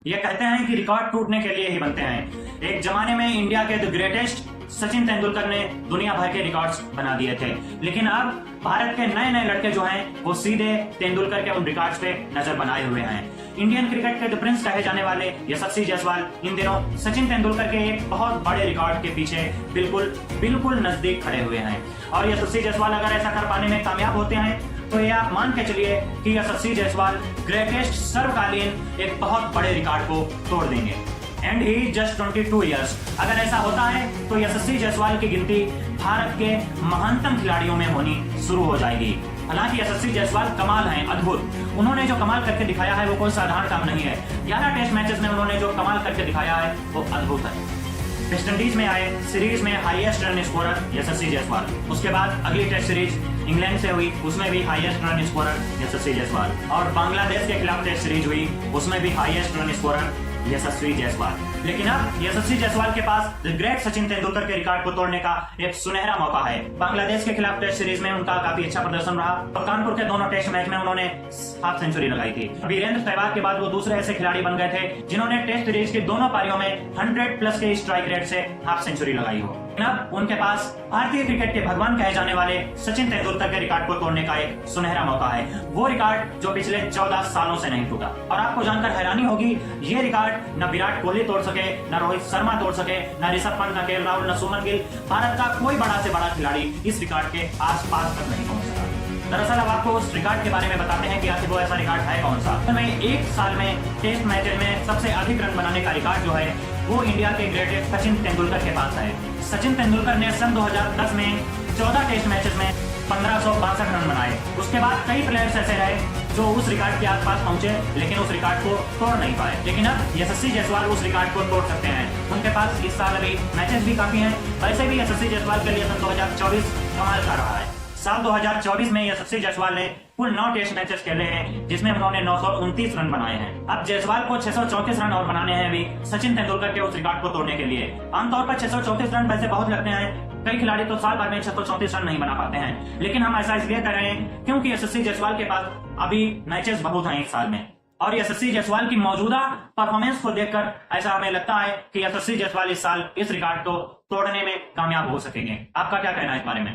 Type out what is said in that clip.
ये कहते हैं कि रिकॉर्ड टूटने के लिए ही बनते हैं। एक जमाने में इंडिया के द ग्रेटेस्ट सचिन तेंदुलकर ने दुनिया भर के रिकॉर्ड्स बना दिए थे, लेकिन अब भारत के नए नए लड़के जो हैं वो सीधे तेंदुलकर के उन रिकॉर्ड्स पे नजर बनाए हुए हैं। इंडियन क्रिकेट के द प्रिंस कहे जाने वाले यशस्वी जायसवाल इन दिनों सचिन तेंदुलकर के एक बहुत बड़े रिकॉर्ड के पीछे बिल्कुल नजदीक खड़े हुए हैं। और यशस्वी जायसवाल अगर ऐसा कर पाने में कामयाब होते हैं तो ये आप मान के चलिए कि यशस्वी जायसवाल ग्रेटेस्ट सर्वकालीन एक बहुत बड़े रिकॉर्ड को तोड़ देंगे। And he just 22 years. अगर ऐसा होता है तो यशस्वी जायसवाल की गिनती भारत के महानतम खिलाड़ियों में होनी शुरू हो जाएगी। हालांकि यशस्वी जायसवाल कमाल हैं, अद्भुत। उन्होंने जो कमाल करके दिखाया है वो कोई साधारण काम नहीं है। 11 टेस्ट मैचेस में उन्होंने जो कमाल करके दिखाया है वो अद्भुत है। वेस्ट इंडीज में आए सीरीज में हाईएस्ट रन स्कोरर यशस्वी जायसवाल। उसके बाद अगली टेस्ट सीरीज इंग्लैंड से हुई, उसमें भी हाईएस्ट रन स्कोरर यशस्वी जायसवाल। और बांग्लादेश के खिलाफ टेस्ट सीरीज हुई, उसमें भी हाईएस्ट रन स्कोरर यशस्वी जायसवाल। लेकिन अब यशस्वी जायसवाल के पास द ग्रेट सचिन तेंदुलकर के रिकॉर्ड को तोड़ने का एक सुनहरा मौका है। बांग्लादेश के खिलाफ टेस्ट सीरीज में उनका काफी अच्छा प्रदर्शन रहा और कानपुर के दोनों टेस्ट मैच में उन्होंने हाफ सेंचुरी लगाई थी। वीरेंद्र सहवाग के बाद वो दूसरे ऐसे खिलाड़ी बन गए थे जिन्होंने टेस्ट सीरीज की दोनों पारियों में 100+ के स्ट्राइक रेट से हाफ सेंचुरी लगाई हो। अब उनके पास भारतीय क्रिकेट के भगवान कहे जाने वाले सचिन तेंदुलकर के रिकॉर्ड को तोड़ने का एक सुनहरा मौका है। वो रिकॉर्ड जो पिछले 14 सालों से नहीं टूटा। और आपको जानकर हैरानी होगी, ये रिकॉर्ड न विराट कोहली तोड़ सके, न रोहित शर्मा तोड़ सके, न ऋषभ पंत, न केएल राहुल, न सुमन गिल। भारत का कोई बड़ा से बड़ा खिलाड़ी इस रिकॉर्ड के आसपास तक नहीं पहुंच सका। दरअसल अब आपको उस रिकॉर्ड के बारे में बताते हैं कि आखिर वो ऐसा रिकॉर्ड है कौन सा। में एक साल में टेस्ट मैचेस में सबसे अधिक रन बनाने का रिकॉर्ड जो है वो इंडिया के ग्रेटेस्ट सचिन तेंदुलकर के पास है। सचिन तेंदुलकर ने सन 2010 में 14 टेस्ट मैचेस में 1562 रन बनाए। उसके बाद कई प्लेयर्स ऐसे रहे जो उस रिकॉर्ड के आसपास पहुंचे लेकिन उस रिकॉर्ड को तोड़ नहीं पाए। लेकिन अब यशस्वी जायसवाल उस रिकॉर्ड को तोड़ सकते हैं। उनके पास इस साल अभी मैचेस भी काफी हैं। वैसे भी यशस्वी जायसवाल के लिए सन 2024 कमाल का रहा है। साल 2024 में यशस्वी जायसवाल ने कुल 9 टेस्ट मैचेस खेले हैं जिसमें उन्होंने 929 रन बनाए हैं। अब जायसवाल को 634 रन और बनाने हैं अभी सचिन तेंदुलकर के उस रिकॉर्ड को तोड़ने के लिए। आमतौर पर 634 रन वैसे बहुत लगते हैं, कई खिलाड़ी तो साल भर में 634 रन नहीं बना पाते हैं, लेकिन हम ऐसा इसलिए कर रहे हैं क्योंकि यशस्वी जायसवाल के पास अभी मैचेस बहुत हैं एक साल में। और यशस्वी जायसवाल की मौजूदा परफॉर्मेंस को देखकर ऐसा हमें लगता है कि यशस्वी जायसवाल इस साल इस रिकॉर्ड को तोड़ने में कामयाब हो सकेंगे। आपका क्या कहना है इस बारे में?